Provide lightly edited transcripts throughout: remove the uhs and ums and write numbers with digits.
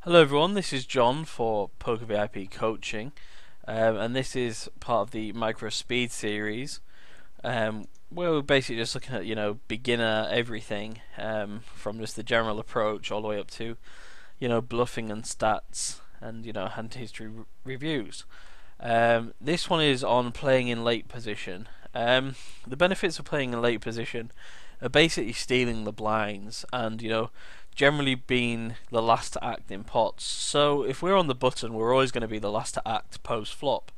Hello everyone, this is John for Poker VIP Coaching, and this is part of the Micro Speed series, where we're basically just looking at beginner everything, from just the general approach all the way up to bluffing and stats and hand history reviews. This one is on playing in late position. The benefits of playing in late position are basically stealing the blinds and generally being the last to act in pots. So if we're on the button, we're always going to be the last to act post flop.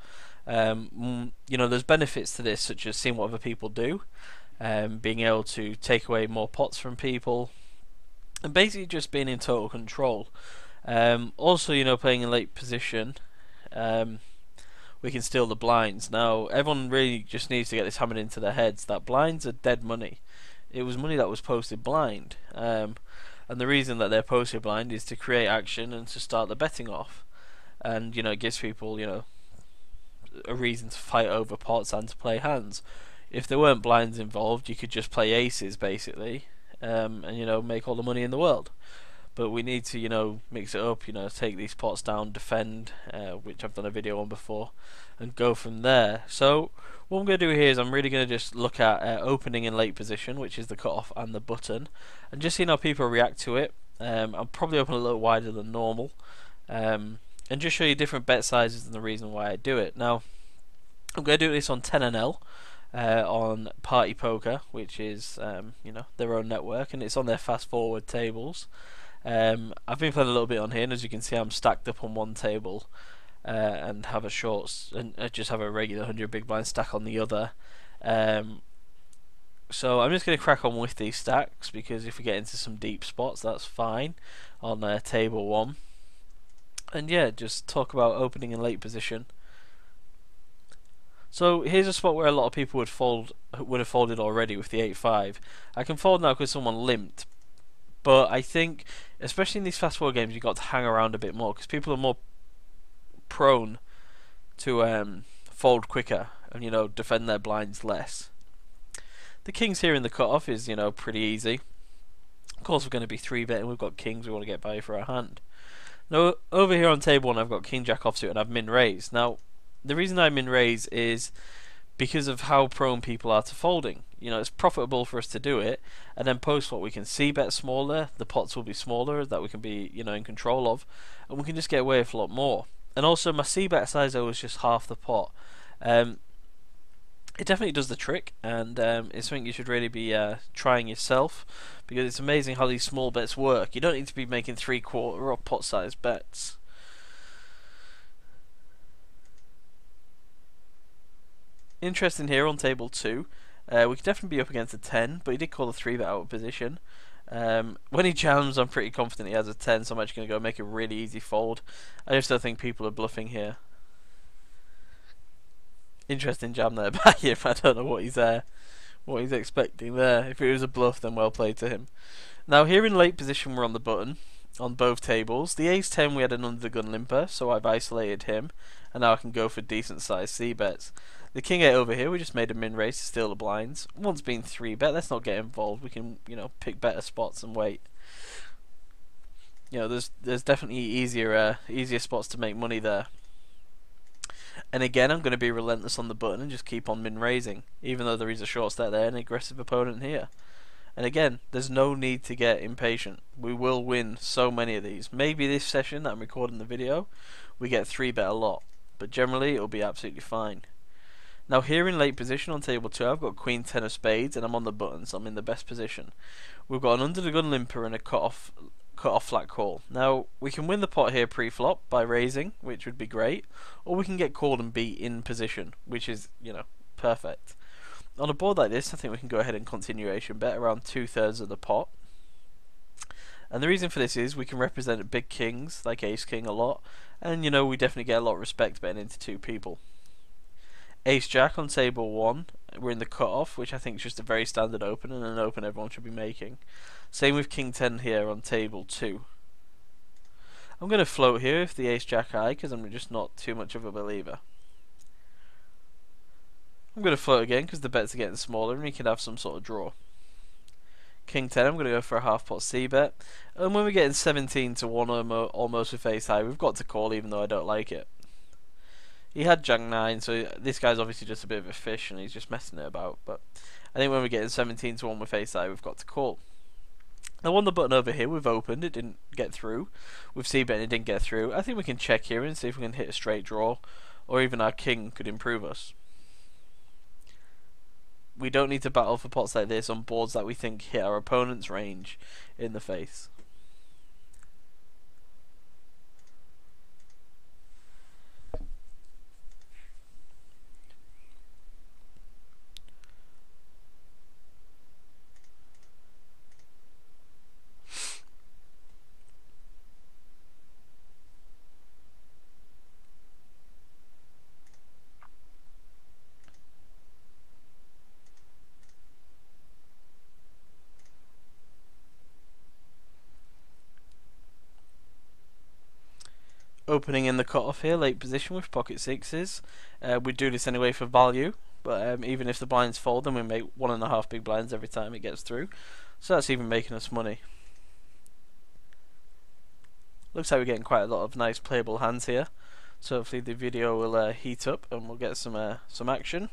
There's benefits to this, such as seeing what other people do, being able to take away more pots from people, and basically just being in total control. Also, playing in late position, we can steal the blinds. Now, everyone really just needs to get this hammered into their heads that blinds are dead money. It was money that was posted blind. And the reason that they're posted blind is to create action and to start the betting off. And, it gives people, a reason to fight over pots and to play hands. If there weren't blinds involved, you could just play aces, basically, and, make all the money in the world. But we need to, mix it up, take these pots down, defend, which I've done a video on before, and go from there. So what I'm going to do here is I'm really going to just look at opening in late position, which is the cutoff and the button, and just seeing how people react to it. I'll probably open a little wider than normal, and just show you different bet sizes and the reason why I do it. Now, I'm going to do this on 10NL. On Party Poker, which is their own network, and it's on their fast forward tables. I've been playing a little bit on here, and as you can see, I'm stacked up on one table, and have a shorts, and just have a regular 100 big blind stack on the other. So I'm just going to crack on with these stacks, because if we get into some deep spots, that's fine on table one. And yeah, just talk about opening in late position. So here's a spot where a lot of people would have folded already with the 8-5. I can fold now because someone limped, but I think, especially in these fast forward games, you've got to hang around a bit more because people are more prone to fold quicker and defend their blinds less. The kings here in the cutoff is pretty easy. Of course, we're going to be 3-betting. We've got kings. We want to get value for our hand. Now over here on table one, I've got king jack offsuit and I've min raised. Now the reason I min raise is because of how prone people are to folding. It's profitable for us to do it, and then post what we can see bet smaller, the pots will be smaller that we can be in control of, and we can just get away with a lot more. And also my c bet size was just half the pot. It definitely does the trick, and it's something you should really be trying yourself, because it's amazing how these small bets work. You don't need to be making 3/4 or pot size bets. Interesting here on table 2, we could definitely be up against a 10, but he did call a 3-bet out of position. When he jams, I'm pretty confident he has a 10, so I'm actually going to go make a really easy fold. I just don't think people are bluffing here. Interesting jam there by him. I don't know what he's expecting there. If it was a bluff, then well played to him. Now here in late position, we're on the button on both tables. The ace-10, we had an under the gun limper, so I've isolated him, and now I can go for decent sized c bets. The king-8 over here, we just made a min raise to steal the blinds. One's been 3-bet, let's not get involved. We can, pick better spots and wait. There's definitely easier spots to make money there. And again, I'm going to be relentless on the button and just keep on min raising, even though there is a short stack there and an aggressive opponent here. And again, there's no need to get impatient. We will win so many of these. Maybe this session that I'm recording the video, we get 3-bet a lot, but generally it'll be absolutely fine. Now here in late position on table 2, I've got queen 10 of spades and I'm on the button, so I'm in the best position. We've got an under the gun limper and a cut off flat call. Now we can win the pot here pre-flop by raising, which would be great, or we can get called and be in position, which is perfect. On a board like this, I think we can go ahead and continuation bet around 2/3 of the pot. And the reason for this is we can represent big kings like ace king a lot, and we definitely get a lot of respect betting into 2 people. Ace jack on table 1, we're in the cutoff, which I think is just a very standard open and an open everyone should be making. Same with king 10 here on table 2. I'm going to float here with the ace jack high because I'm just not too much of a believer. I'm going to float again because the bets are getting smaller and we can have some sort of draw. King 10, I'm going to go for a half pot C bet. And when we're getting 17 to 1 almost with face high, we've got to call even though I don't like it. He had Jack 9, so this guy's obviously just a bit of a fish and he's just messing it about. But I think when we're getting 17 to 1 with face high, we've got to call. Now on the button over here, we've opened, it didn't get through. With C-bet, it didn't get through. I think we can check here and see if we can hit a straight draw, or even our king could improve us. We don't need to battle for pots like this on boards that we think hit our opponent's range in the face. Opening in the cutoff here, late position with pocket sixes. We do this anyway for value, but even if the blinds fold, then we make 1.5 big blinds every time it gets through. So that's even making us money. Looks like we're getting quite a lot of nice playable hands here. So hopefully the video will heat up and we'll get some action.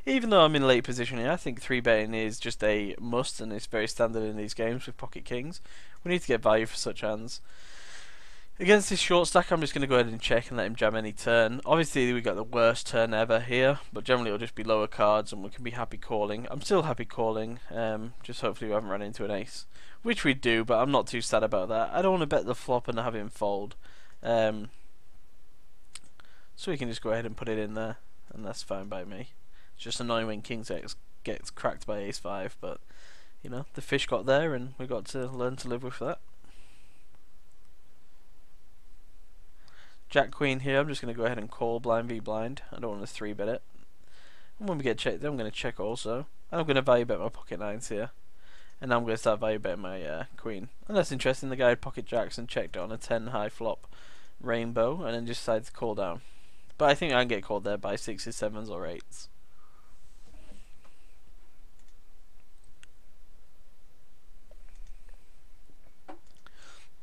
Even though I'm in late position here, I think 3-betting is just a must and it's very standard in these games with pocket kings. We need to get value for such hands. Against this short stack, I'm just going to go ahead and check and let him jam any turn. Obviously, we got the worst turn ever here, but generally it'll just be lower cards and we can be happy calling. I'm still happy calling, just hopefully we haven't run into an ace. Which we do, but I'm not too sad about that. I don't want to bet the flop and have him fold. So we can just go ahead and put it in there, and that's fine by me. It's just annoying when King's X gets cracked by ace 5, but, you know, the fish got there and we got to learn to live with that. Jack Queen here, I'm just going to go ahead and call blind v blind. I don't want to 3-bet it. And when we get checked, I'm going to check also. I'm going to value bet my pocket 9s here. And now I'm going to start value betting my queen. And that's interesting, the guy had pocket jacks and checked it on a 10 high flop rainbow and then just decided to call down. But I think I can get called there by 6s, 7s or 8s.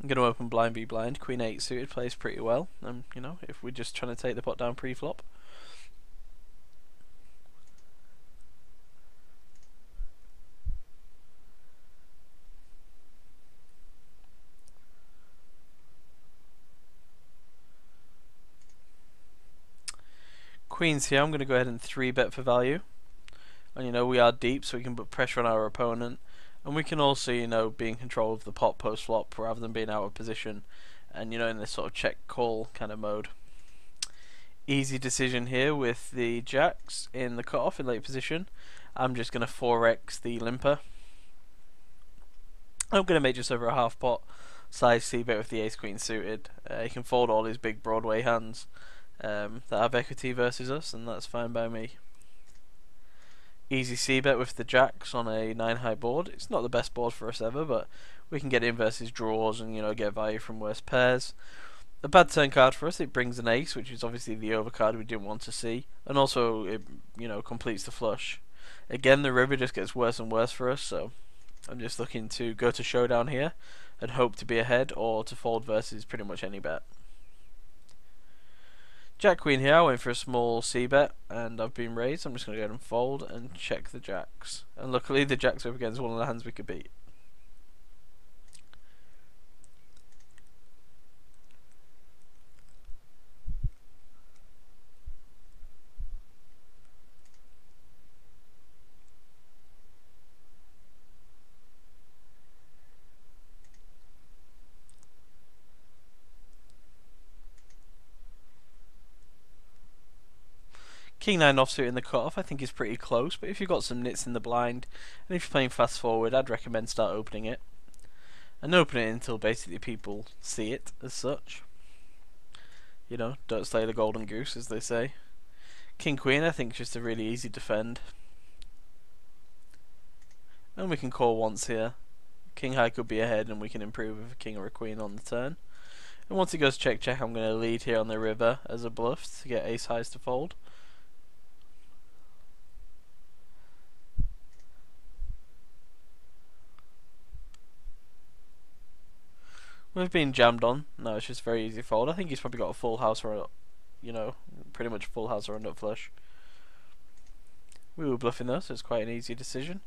I'm going to open blind v blind. Queen 8 suited plays pretty well. You know, if we're just trying to take the pot down pre-flop. Queens here, I'm going to go ahead and 3-bet for value. And you know, we are deep, so we can put pressure on our opponent. And we can also, you know, be in control of the pot post flop rather than being out of position. And you know, in this sort of check call kind of mode. Easy decision here with the jacks in the cutoff in late position. I'm just going to 4x the limper. I'm going to make just over a half pot size c-bet with the ace queen suited. He can fold all his big Broadway hands that have equity versus us, and that's fine by me. Easy c-bet with the jacks on a 9 high board. It's not the best board for us ever, but we can get in versus draws and, you know, get value from worse pairs. A bad turn card for us, it brings an ace, which is obviously the overcard we didn't want to see, and also it, you know, completes the flush. Again, the river just gets worse and worse for us, so I'm just looking to go to showdown here and hope to be ahead or to fold versus pretty much any bet. Jack Queen here, I went for a small c-bet and I've been raised. I'm just going to go ahead and fold and check the jacks. And luckily the jacks up against one of the hands we could beat. King 9 offsuit in the cutoff I think is pretty close, but if you've got some nits in the blind, and if you're playing fast forward, I'd recommend start opening it. And open it until basically people see it as such. You know, don't slay the golden goose, as they say. King Queen I think is just a really easy defend. And we can call once here. King High could be ahead and we can improve with a king or a queen on the turn. And once it goes check check, I'm going to lead here on the river as a bluff to get ace highs to fold. We've been jammed on. No, it's just very easy fold. I think he's probably got a full house or a, pretty much a full house or a nut flush. We were bluffing though, so it's quite an easy decision.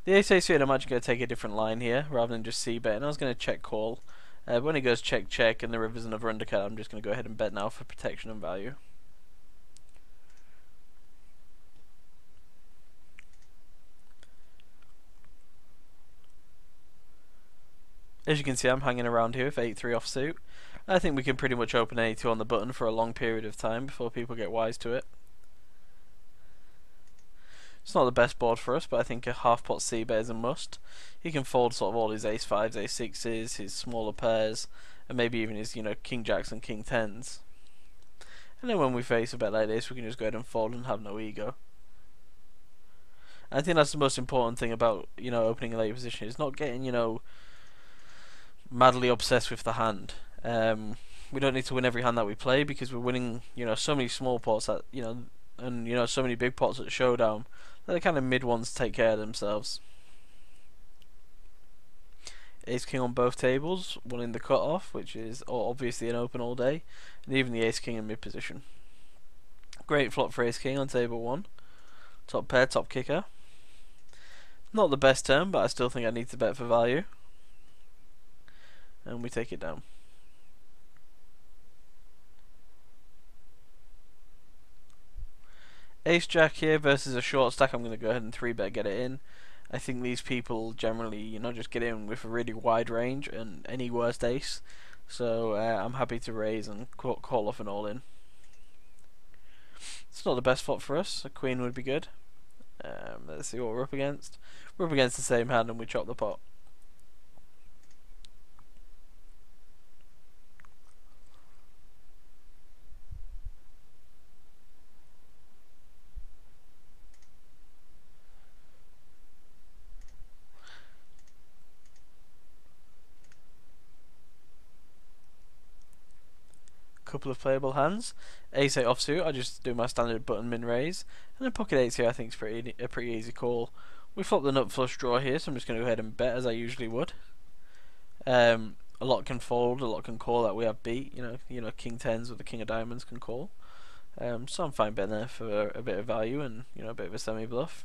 The ace-8 suited, I'm actually going to take a different line here rather than just c-bet, and I was going to check call. But when he goes check check and the river's another undercut, I'm just going to go ahead and bet now for protection and value. As you can see, I'm hanging around here with 8-3 offsuit. I think we can pretty much open 8-2 on the button for a long period of time before people get wise to it. It's not the best board for us, but I think a half pot c-bet is a must. He can fold sort of all his ace-5s, ace-6s, his smaller pairs, and maybe even his, king-jacks and king-10s. And then when we face a bet like this, we can just go ahead and fold and have no ego. I think that's the most important thing about, opening a late position, is not getting, madly obsessed with the hand. We don't need to win every hand that we play, because we're winning, so many small pots that, and so many big pots at showdown that the kind of mid ones take care of themselves. Ace king on both tables, one in the cutoff, which is obviously an open all day, and even the ace king in mid position. Great flop for ace king on table 1. Top pair, top kicker. Not the best turn, but I still think I need to bet for value. And we take it down. Ace jack here versus a short stack. I'm going to go ahead and 3-bet, get it in. I think these people generally, just get in with a really wide range and any worst ace. So I'm happy to raise and call off an all in. It's not the best flop for us. A queen would be good. Let's see what we're up against. We're up against the same hand and we chop the pot. Couple of playable hands. Ace-8 offsuit, I just do my standard button min raise, and then pocket 8 here I think is a pretty easy call. We flop the nut flush draw here, so I'm just going to go ahead and bet as I usually would. A lot can fold, a lot can call that we have beat. King 10s with the king of diamonds can call. So I'm fine betting there for a bit of value and a bit of a semi bluff.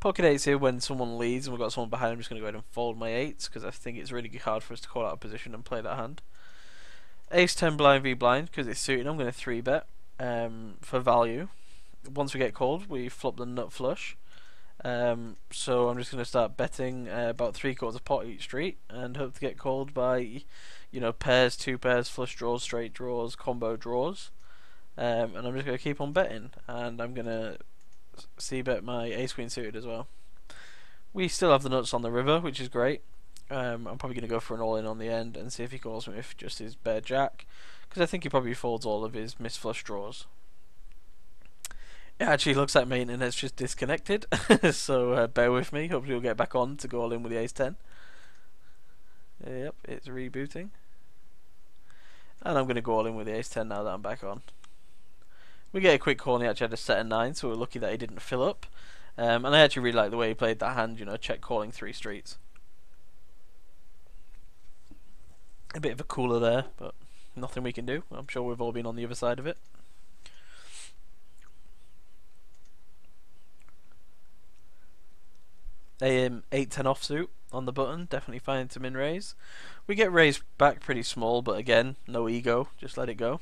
Pocket 8s here when someone leads and we've got someone behind. I'm just going to go ahead and fold my 8s because I think it's really hard for us to call out a position and play that hand. Ace 10 blind v blind because it's suited. I'm going to 3-bet for value. Once we get called, we flop the nut flush. So I'm just going to start betting about 3/4 of pot each street and hope to get called by, pairs, 2 pairs, flush draws, straight draws, combo draws. And I'm just going to keep on betting, and I'm going to c-bet my ace queen suited as well. We still have the nuts on the river, which is great. I'm probably going to go for an all-in on the end and see if he calls me with just his bare jack, because I think he probably folds all of his miss flush draws. It actually looks like my internet's just disconnected, so bear with me. Hopefully we'll get back on to go all in with the ace 10. Yep, it's rebooting. And I'm going to go all in with the ace 10 now that I'm back on. We get a quick call and he actually had a set of 9, so we're lucky that he didn't fill up. And I actually really like the way he played that hand, check calling 3 streets. A bit of a cooler there, but nothing we can do. I'm sure we've all been on the other side of it. A 8-10 offsuit on the button, definitely fine to min raise. We get raised back pretty small, but again, no ego, just let it go.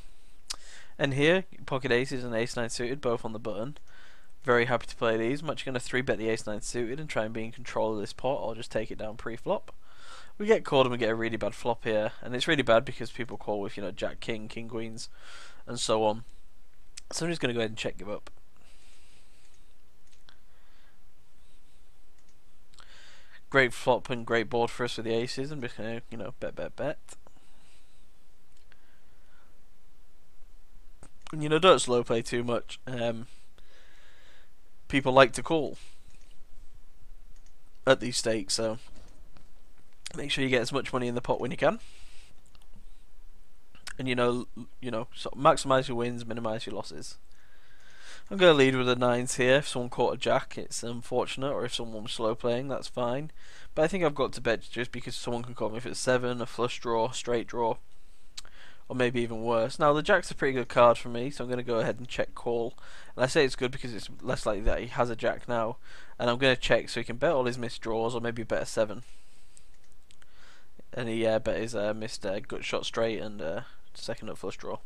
And here, pocket aces and ace-9 suited, both on the button. Very happy to play these. I'm actually going to 3-bet the ace-9 suited and try and be in control of this pot, or just take it down pre-flop. We get called and we get a really bad flop here, and it's really bad because people call with jack king, king queens, and so on. So I'm just going to go ahead and check give up. Great flop and great board for us with the aces. I'm just going to bet. And don't slow play too much. People like to call at these stakes, so make sure you get as much money in the pot when you can. And sort of maximize your wins, minimize your losses. I'm going to lead with the nines here. If someone caught a jack, it's unfortunate, or if someone was slow playing, that's fine. But I think I've got to bet just because someone can call me if it's seven, a flush draw, straight draw, or maybe even worse. Now the jack's a pretty good card for me, so I'm going to go ahead and check call. And I say it's good because it's less likely that he has a jack now. And I'm going to check so he can bet all his missed draws, or maybe bet a seven. And he bet his missed gut shot straight and second up flush draw.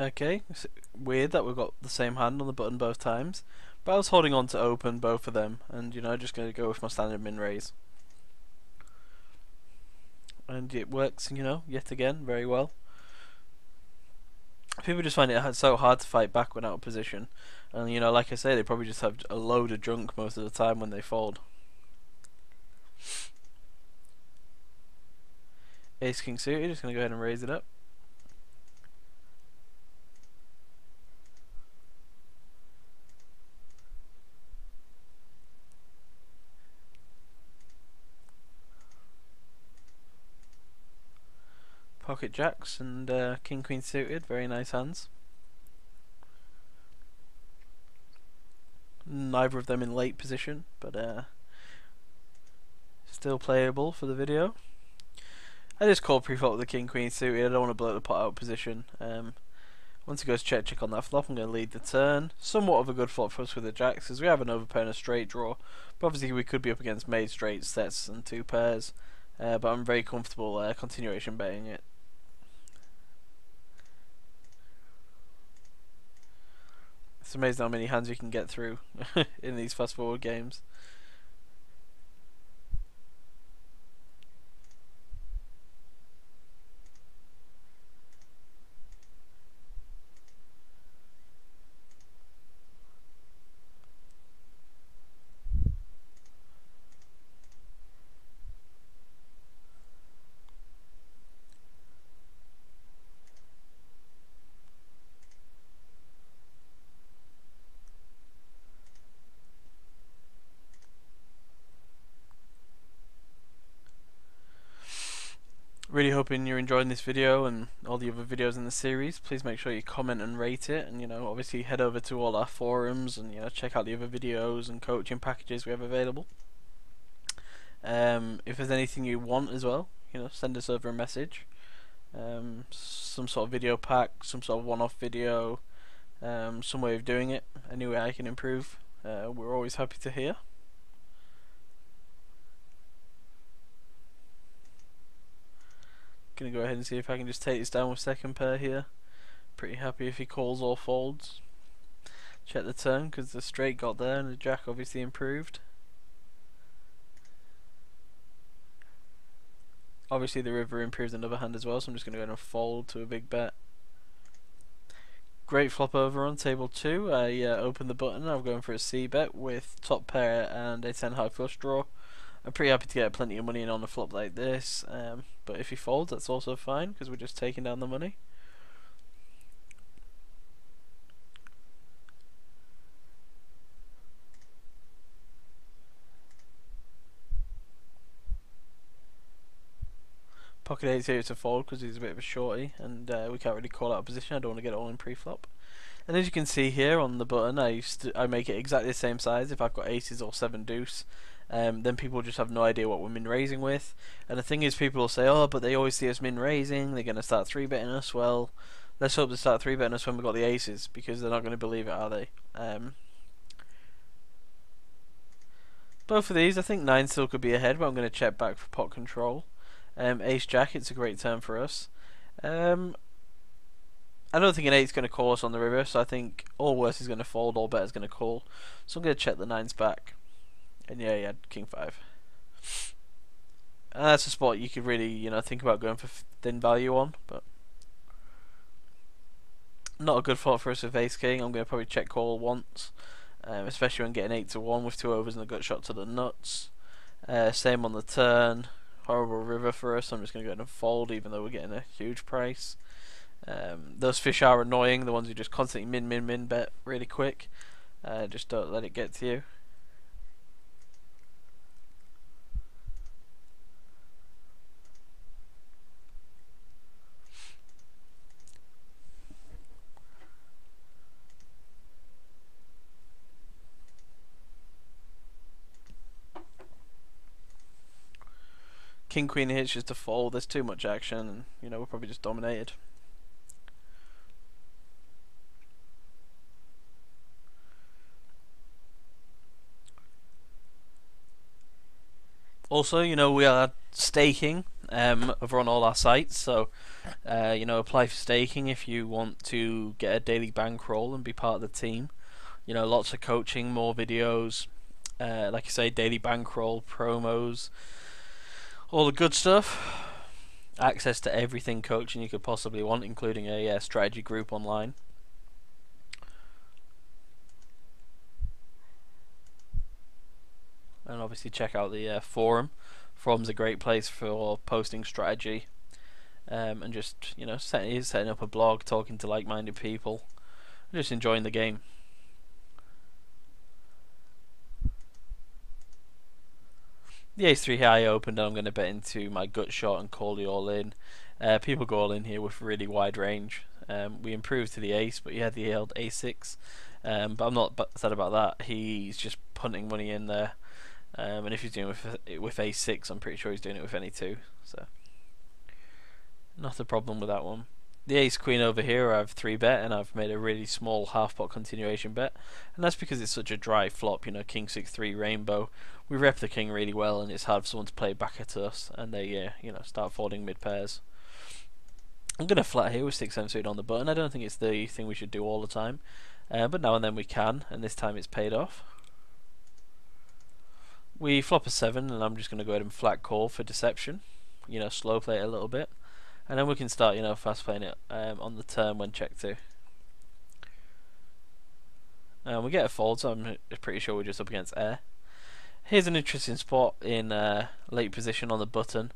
Okay, it's weird that we've got the same hand on the button both times, but I was holding on to open both of them, and just going to go with my standard min raise. And it works, yet again, very well. People just find it so hard to fight back when out of position, and like I say, they probably just have a load of junk most of the time when they fold. Ace king suited, just going to go ahead and raise it up. Pocket jacks and king queen suited, very nice hands. Neither of them in late position, but still playable for the video. I just call pre-flop with the king queen suited. I don't want to blow the pot out position. Once he goes check on that flop, I'm going to lead the turn. Somewhat of a good flop for us with the jacks, because we have an overpair and a straight draw. But obviously we could be up against made straight sets and two pairs. But I'm very comfortable continuation betting it. It's amazing how many hands you can get through in these fast forward games. Really hoping you're enjoying this video and all the other videos in the series. Please make sure you comment and rate it, and obviously head over to all our forums and check out the other videos and coaching packages we have available. If there's anything you want as well, send us over a message. Some sort of video pack, some sort of one-off video, some way of doing it, any way I can improve. We're always happy to hear. Gonna go ahead and see if I can just take this down with second pair here. Pretty happy if he calls or folds. Check the turn because the straight got there and the jack obviously improved. Obviously the river improved another hand as well, so I'm just gonna go ahead and fold to a big bet. Great flop over on table 2. I opened the button. I'm going for a C bet with top pair and a 10 high flush draw. I'm pretty happy to get plenty of money in on a flop like this, but if he folds, that's also fine because we're just taking down the money. Pocket 8's here to fold because he's a bit of a shorty, and we can't really call out a position. I don't want to get it all in pre-flop. And as you can see here on the button, I make it exactly the same size if I've got aces or 7 deuce. Then people just have no idea what we're min raising with. And the thing is, people will say, oh, but they always see us min raising, they're going to start 3-betting us. Well, let's hope they start 3-betting us when we've got the aces, because they're not going to believe it, are they? Both of these, I think 9 still could be ahead, but I'm going to check back for pot control. Ace jack, it's a great turn for us. I don't think an 8's going to call us on the river, so I think all worse is going to fold, all better is going to call. So I'm going to check the 9's back. And yeah, he had king 5. And that's a spot you could really, think about going for thin value on, but not a good thought for us with ace king. I'm going to probably check call once, especially when getting 8 to 1 with 2 overs and a gut shot to the nuts. Same on the turn. Horrible river for us. I'm just going to go ahead and fold, even though we're getting a huge price. Those fish are annoying, the ones who just constantly min bet really quick. Just don't let it get to you. King queen here is just a fold. There's too much action, and we're probably just dominated. Also, we are staking over on all our sites, so apply for staking if you want to get a daily bankroll and be part of the team. Lots of coaching, more videos, like I say, daily bankroll, promos, all the good stuff. Access to everything coaching you could possibly want, including a strategy group online. And obviously check out the forum. Forum's a great place for posting strategy, and just setting up a blog, talking to like-minded people, and just enjoying the game. The ace-3 high opened, and I'm going to bet into my gut shot and call the all-in. People go all in here with really wide range. We improved to the ace, but he had the held a6. But I'm not sad about that. He's just punting money in there. And if he's doing it with a6, I'm pretty sure he's doing it with any 2. So not a problem with that one. The ace queen over here, I've 3-bet, and I've made a really small half pot continuation bet, and that's because it's such a dry flop. King 6-3 rainbow. We rep the king really well, and it's hard for someone to play back at us, and they start folding mid pairs. I'm gonna flat here with 6-7 suited on the button. I don't think it's the thing we should do all the time, but now and then we can, and this time it's paid off. We flop a 7, and I'm just going to go ahead and flat call for deception. Slow play it a little bit. And then we can start, fast playing it on the turn when check 2. We get a fold, so I'm pretty sure we're just up against air. Here's an interesting spot in late position on the button.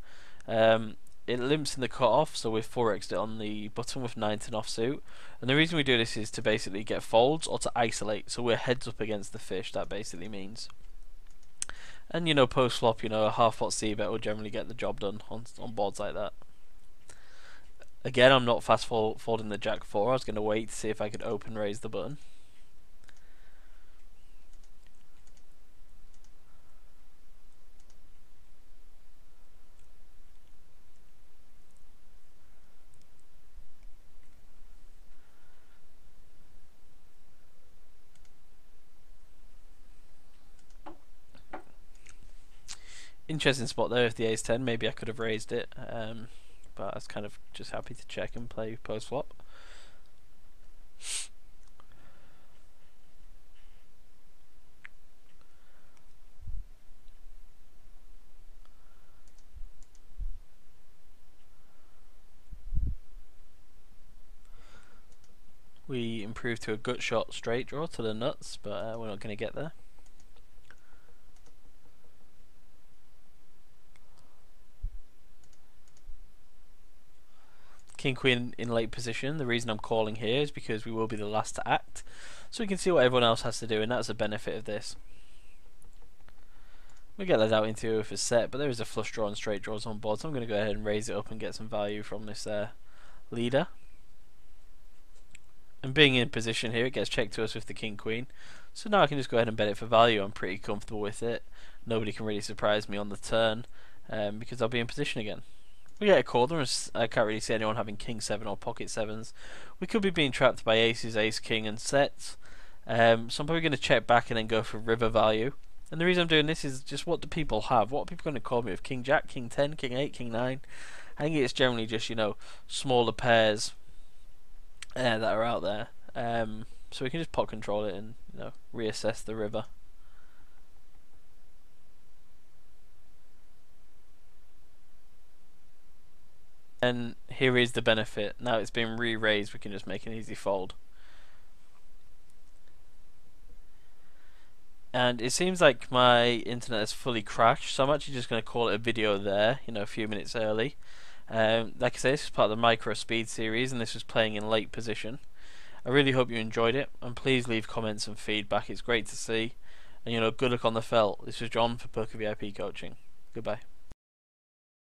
It limps in the cutoff, so we've 4x'd it on the button with 9-10 offsuit. And the reason we do this is to basically get folds or to isolate, so we're heads up against the fish, that basically means. And post flop, a half pot c bet will generally get the job done on boards like that. Again, I'm not fast folding the jack 4. I was going to wait to see if I could open raise the button. Interesting spot there with the ace 10. Maybe I could have raised it, but I was kind of just happy to check and play post flop. We improved to a gut shot straight draw to the nuts, but we're not going to get there. King queen in late position. The reason I'm calling here is because we will be the last to act, so we can see what everyone else has to do, and that's the benefit of this. We get let out into with a set, but there is a flush draw and straight draws on board, so I'm going to go ahead and raise it up and get some value from this leader. And being in position here, it gets checked to us with the king queen, so now I can just go ahead and bet it for value. I'm pretty comfortable with it. Nobody can really surprise me on the turn, because I'll be in position again. We get a call. I can't really see anyone having king 7 or pocket 7s. We could be being trapped by aces, ace, king and sets. So I'm probably going to check back and then go for river value. And the reason I'm doing this is just what do people have? What are people going to call me with? King jack, king 10, king 8, king 9? I think it's generally just, smaller pairs that are out there. So we can just pot control it and reassess the river. And here is the benefit. Now it's been re-raised, we can just make an easy fold. And it seems like my internet has fully crashed, so I'm actually just going to call it a video there, a few minutes early. Like I say, this is part of the micro speed series, and this was playing in late position. I really hope you enjoyed it, and please leave comments and feedback. It's great to see. And good luck on the felt. This was John for Poker VIP Coaching. Goodbye.